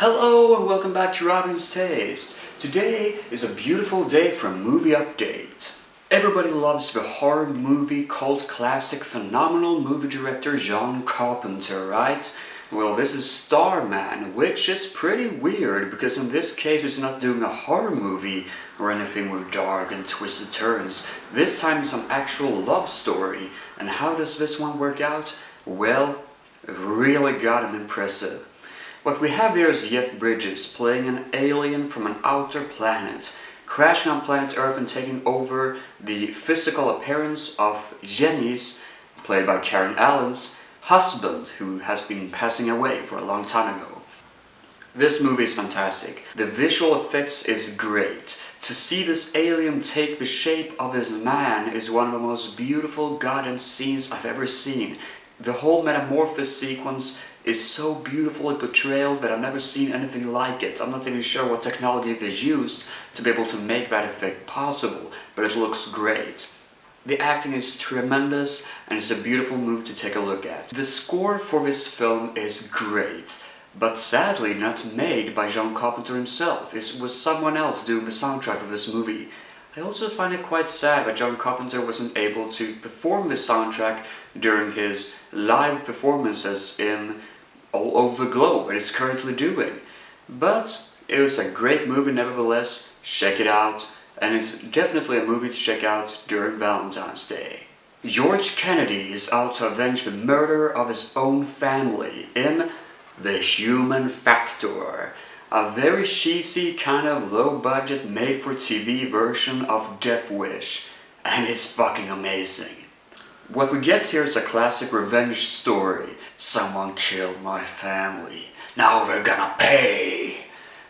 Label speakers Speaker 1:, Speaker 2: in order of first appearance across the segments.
Speaker 1: Hello and welcome back to Robin's Taste. Today is a beautiful day for a movie update. Everybody loves the horror movie cult classic phenomenal movie director John Carpenter, right? Well, this is Starman, which is pretty weird because in this case he's not doing a horror movie or anything with dark and twisted turns. This time it's an actual love story. And how does this one work out? Well, really goddamn impressive. What we have here is Jeff Bridges playing an alien from an outer planet, crashing on planet Earth and taking over the physical appearance of Jenny's, played by Karen Allen's, husband, who has been passing away for a long time ago. This movie is fantastic. The visual effects is great. To see this alien take the shape of this man is one of the most beautiful goddamn scenes I've ever seen. The whole metamorphosis sequence is so beautifully portrayed that I've never seen anything like it. I'm not even sure what technology they used to be able to make that effect possible, but it looks great. The acting is tremendous and it's a beautiful movie to take a look at. The score for this film is great, but sadly not made by John Carpenter himself. It was someone else doing the soundtrack of this movie. I also find it quite sad that John Carpenter wasn't able to perform the soundtrack during his live performances all over the globe that he's currently doing. But it was a great movie nevertheless, check it out, and it's definitely a movie to check out during Valentine's Day. George Kennedy is out to avenge the murder of his own family in The Human Factor. A very cheesy, kind of low-budget, made-for-TV version of Death Wish, and it's fucking amazing. What we get here is a classic revenge story. Someone killed my family, now they're gonna pay!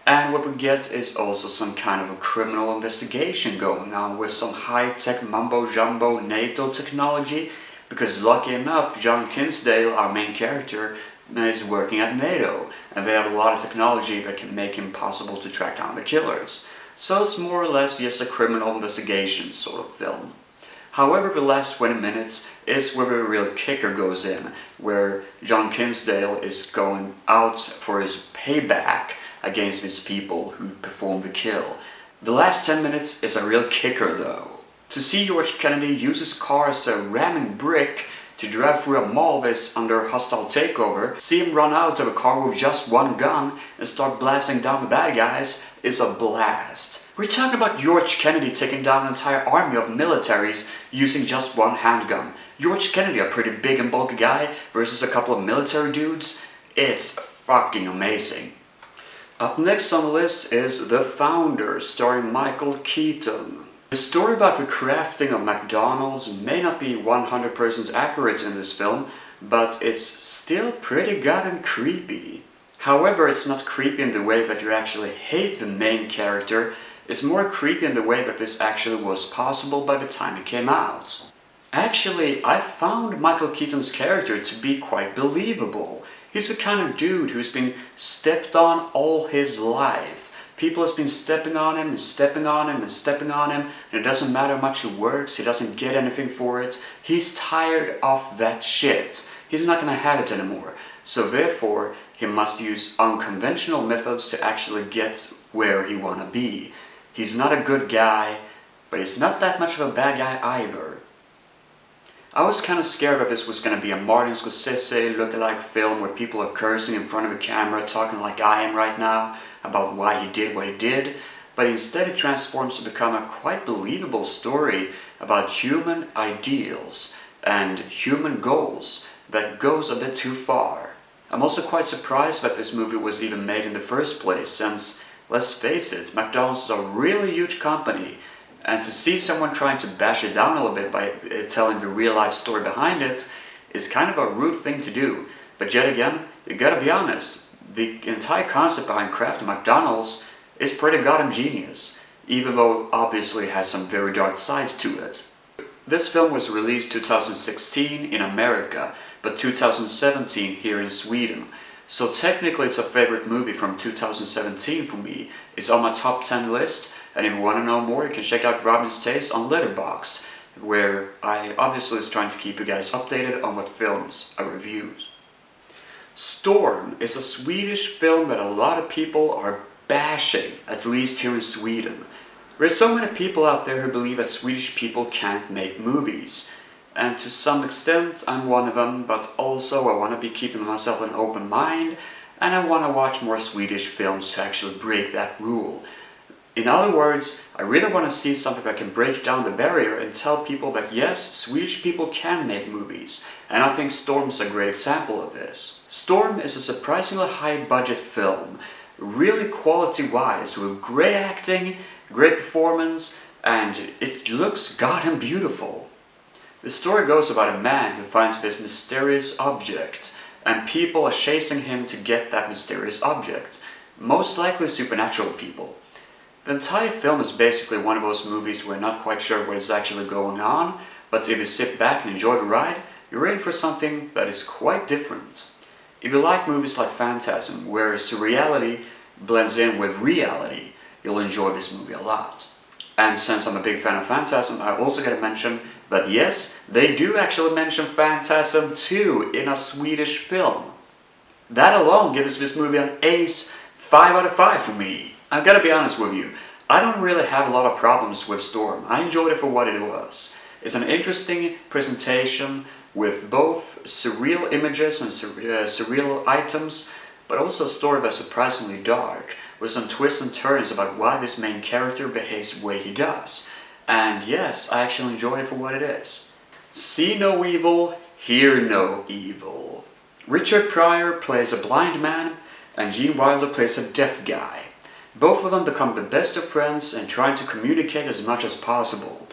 Speaker 1: And what we get is also some kind of a criminal investigation going on with some high-tech mumbo-jumbo NATO technology, because lucky enough, John Kinsdale, our main character, is working at NATO, and they have a lot of technology that can make it possible to track down the killers. So it's more or less just a criminal investigation sort of film. However, the last 20 minutes is where the real kicker goes in, where John Kinsdale is going out for his payback against these people who performed the kill. The last 10 minutes is a real kicker though. To see George Kennedy use his car as a ramming brick to drive through a mall that is under hostile takeover, see him run out of a car with just one gun and start blasting down the bad guys is a blast. We're talking about George Kennedy taking down an entire army of militaries using just one handgun. George Kennedy, a pretty big and bulky guy, versus a couple of military dudes. It's fucking amazing. Up next on the list is The Founder, starring Michael Keaton. The story about the crafting of McDonalds may not be 100% accurate in this film, but it's still pretty goddamn creepy. However, it's not creepy in the way that you actually hate the main character. It's more creepy in the way that this actually was possible by the time it came out. Actually, I found Michael Keaton's character to be quite believable. He's the kind of dude who's been stepped on all his life. People has been stepping on him and stepping on him and stepping on him, and it doesn't matter how much he works, he doesn't get anything for it. He's tired of that shit. He's not gonna have it anymore. So therefore, he must use unconventional methods to actually get where he wanna be. He's not a good guy, but he's not that much of a bad guy either. I was kind of scared that this was going to be a Martin Scorsese lookalike film where people are cursing in front of a camera, talking like I am right now, about why he did what he did, but instead it transforms to become a quite believable story about human ideals and human goals that goes a bit too far. I'm also quite surprised that this movie was even made in the first place, since, let's face it, McDonald's is a really huge company, and to see someone trying to bash it down a little bit by telling the real-life story behind it is kind of a rude thing to do. But yet again, you gotta be honest, the entire concept behind crafting McDonald's is pretty goddamn genius, even though obviously it has some very dark sides to it. This film was released 2016 in America, but 2017 here in Sweden. So technically it's a favorite movie from 2017 for me. It's on my top 10 list, and if you want to know more, you can check out Robin's Taste on Letterboxd, where I obviously is trying to keep you guys updated on what films I review. Storm is a Swedish film that a lot of people are bashing, at least here in Sweden. There's so many people out there who believe that Swedish people can't make movies. And to some extent I'm one of them, but also I want to be keeping myself an open mind, and I want to watch more Swedish films to actually break that rule. In other words, I really want to see something that can break down the barrier and tell people that yes, Swedish people can make movies, and I think Storm is a great example of this. Storm is a surprisingly high-budget film, really quality-wise, with great acting, great performance, and it looks goddamn beautiful. The story goes about a man who finds this mysterious object, and people are chasing him to get that mysterious object, most likely supernatural people. The entire film is basically one of those movies where you're not quite sure what is actually going on, but if you sit back and enjoy the ride, you're in for something that is quite different. If you like movies like Phantasm, where surreality blends in with reality, you'll enjoy this movie a lot. And since I'm a big fan of Phantasm, I also gotta mention that yes, they do actually mention Phantasm too in a Swedish film. That alone gives this movie an ace 5 out of 5 for me. I've gotta be honest with you, I don't really have a lot of problems with Storm. I enjoyed it for what it was. It's an interesting presentation with both surreal images and surreal items, but also a story that's surprisingly dark, with some twists and turns about why this main character behaves the way he does. And yes, I actually enjoy it for what it is. See no evil, hear no evil. Richard Pryor plays a blind man, and Gene Wilder plays a deaf guy. Both of them become the best of friends and trying to communicate as much as possible.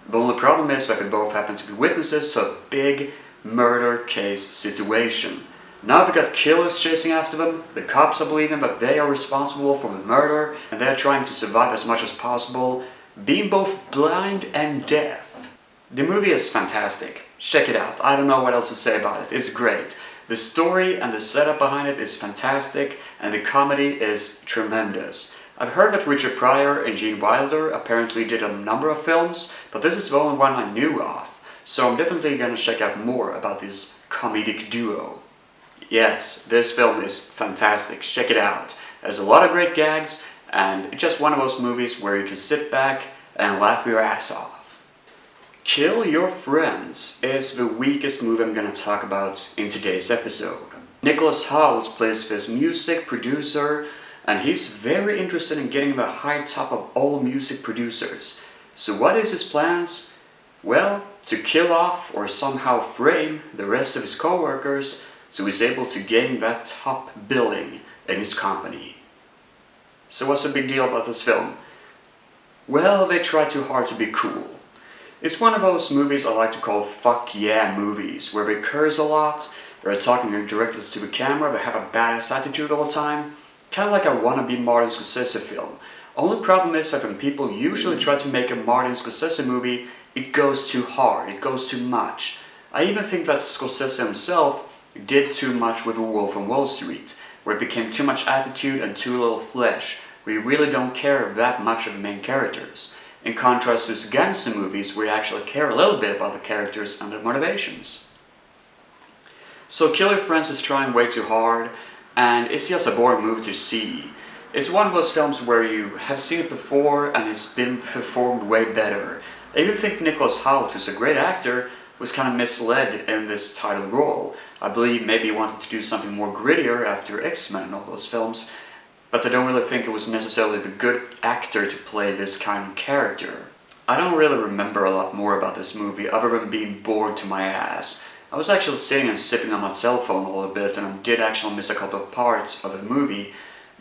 Speaker 1: The only problem is that they both happen to be witnesses to a big murder case situation. Now they got killers chasing after them, the cops are believing that they are responsible for the murder, and they're trying to survive as much as possible, being both blind and deaf. The movie is fantastic. Check it out. I don't know what else to say about it. It's great. The story and the setup behind it is fantastic, and the comedy is tremendous. I've heard that Richard Pryor and Gene Wilder apparently did a number of films, but this is the only one I knew of, so I'm definitely gonna check out more about this comedic duo. Yes, this film is fantastic. Check it out. There's a lot of great gags, and it's just one of those movies where you can sit back and laugh your ass off. Kill Your Friends is the weakest movie I'm gonna talk about in today's episode. Nicholas Hoult plays this music producer, and he's very interested in getting the high top of all music producers. So what is his plans? Well, to kill off or somehow frame the rest of his co-workers so he's able to gain that top billing in his company. So what's the big deal about this film? Well, they try too hard to be cool. It's one of those movies I like to call fuck yeah movies, where they curse a lot, they're talking directly to the camera, they have a badass attitude all the time. Kinda like a wannabe Martin Scorsese film. Only problem is that when people usually try to make a Martin Scorsese movie, it goes too hard, it goes too much. I even think that Scorsese himself did too much with A Wolf on Wall Street, where it became too much attitude and too little flesh, where you really don't care that much of the main characters. In contrast to his gangster movies, where you actually care a little bit about the characters and their motivations. So Kill Your Friends is trying way too hard, and it's just a boring movie to see. It's one of those films where you have seen it before and it's been performed way better. I even think Nicholas Hoult, who's a great actor, was kind of misled in this title role. I believe maybe he wanted to do something more grittier after X-Men and all those films, but I don't really think it was necessarily the good actor to play this kind of character. I don't really remember a lot more about this movie other than being bored to my ass. I was actually sitting and sipping on my cell phone a little bit, and I did actually miss a couple of parts of the movie,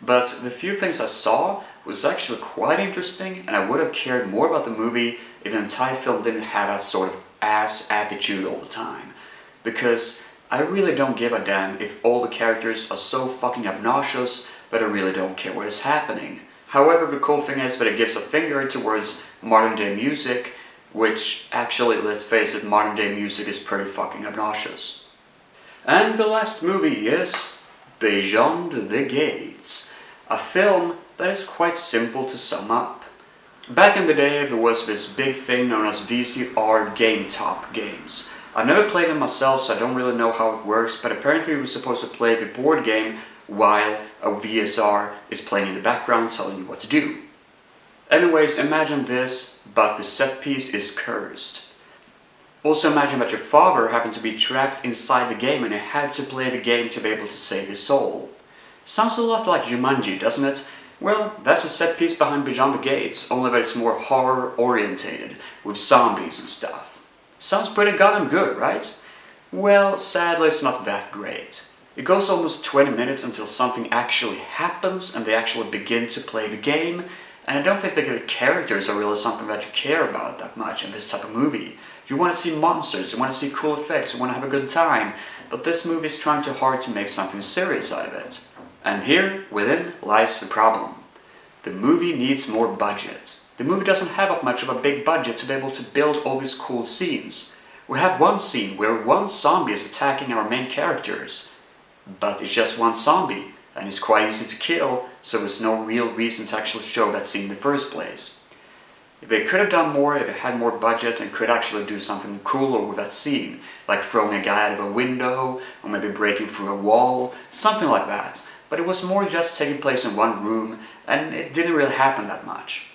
Speaker 1: but the few things I saw was actually quite interesting, and I would have cared more about the movie if the entire film didn't have that sort of ass attitude all the time. Because I really don't give a damn if all the characters are so fucking obnoxious that I really don't care what is happening. However, the cool thing is that it gives a finger towards modern day music, which actually, let's face it, modern day music is pretty fucking obnoxious. And the last movie is Beyond the Gates, a film that is quite simple to sum up. Back in the day, there was this big thing known as VCR GameTop games, I've never played it myself, so I don't really know how it works, but apparently we're supposed to play the board game while a VSR is playing in the background telling you what to do. Anyways, imagine this, but the set piece is cursed. Also imagine that your father happened to be trapped inside the game and he had to play the game to be able to save his soul. Sounds a lot like Jumanji, doesn't it? Well, that's the set piece behind Beyond the Gates, only that it's more horror orientated, with zombies and stuff. Sounds pretty goddamn good, right? Well, sadly it's not that great. It goes almost 20 minutes until something actually happens and they actually begin to play the game, and I don't think the characters are really something that you care about that much in this type of movie. You want to see monsters, you want to see cool effects, you want to have a good time, but this movie is trying too hard to make something serious out of it. And here, within, lies the problem. The movie needs more budget. The movie doesn't have up much of a big budget to be able to build all these cool scenes. We have one scene where one zombie is attacking our main characters, but it's just one zombie, and it's quite easy to kill, so there's no real reason to actually show that scene in the first place. If they could have done more, if they had more budget and could actually do something cooler with that scene, like throwing a guy out of a window, or maybe breaking through a wall, something like that. But it was more just taking place in one room, and it didn't really happen that much.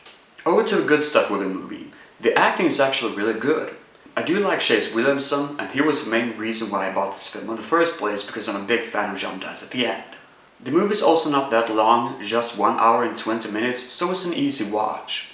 Speaker 1: Over to the good stuff with the movie. The acting is actually really good. I do like Chase Williamson, and he was the main reason why I bought this film in the first place, because I'm a big fan of John Dance at the end. The movie is also not that long, just 1 hour and 20 minutes, so it's an easy watch.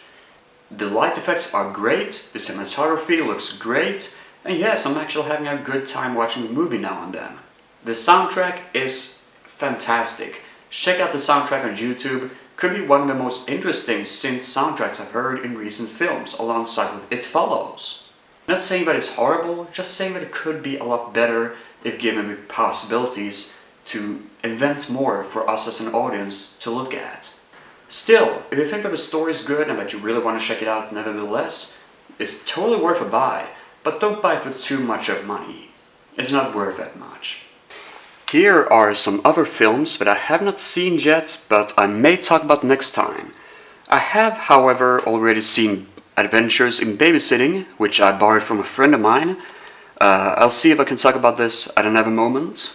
Speaker 1: The light effects are great, the cinematography looks great, and yes, I'm actually having a good time watching the movie now and then. The soundtrack is fantastic. Check out the soundtrack on YouTube, could be one of the most interesting synth soundtracks I've heard in recent films, alongside with It Follows. Not saying that it's horrible, just saying that it could be a lot better if given the possibilities to invent more for us as an audience to look at. Still, if you think that the story is good and that you really want to check it out nevertheless, it's totally worth a buy, but don't buy for too much of money. It's not worth that much. Here are some other films that I have not seen yet, but I may talk about next time. I have, however, already seen Adventures in Babysitting, which I borrowed from a friend of mine. I'll see if I can talk about this at another moment.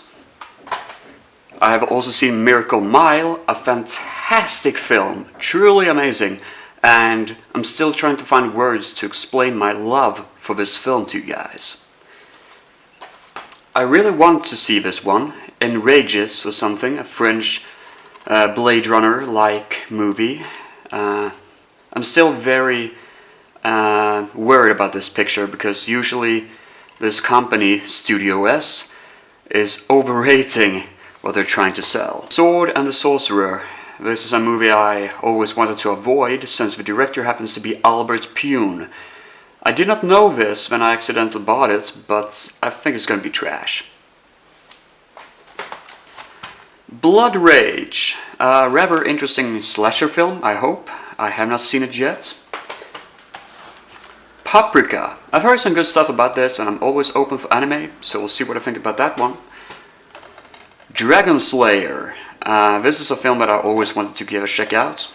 Speaker 1: I have also seen Miracle Mile, a fantastic film, truly amazing, and I'm still trying to find words to explain my love for this film to you guys. I really want to see this one, Enrages or something, a French Blade Runner-like movie. I'm still very worried about this picture, because usually this company, Studio S, is overrating what they're trying to sell. Sword and the Sorcerer. This is a movie I always wanted to avoid, since the director happens to be Albert Pyun. I did not know this when I accidentally bought it, but I think it's gonna be trash. Blood Rage. A rather interesting slasher film, I hope. I have not seen it yet. Paprika. I've heard some good stuff about this, and I'm always open for anime, so we'll see what I think about that one. Dragon Slayer. This is a film that I always wanted to give a check out.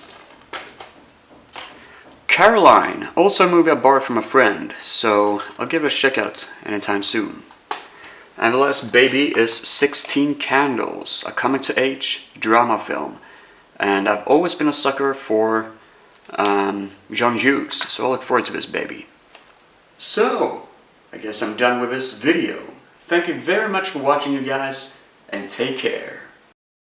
Speaker 1: Caroline. Also a movie I borrowed from a friend, so I'll give it a check out anytime soon. And the last baby is 16 Candles, a coming-to-age drama film. And I've always been a sucker for John Hughes, so I look forward to this baby. So, I guess I'm done with this video. Thank you very much for watching, you guys, and take care.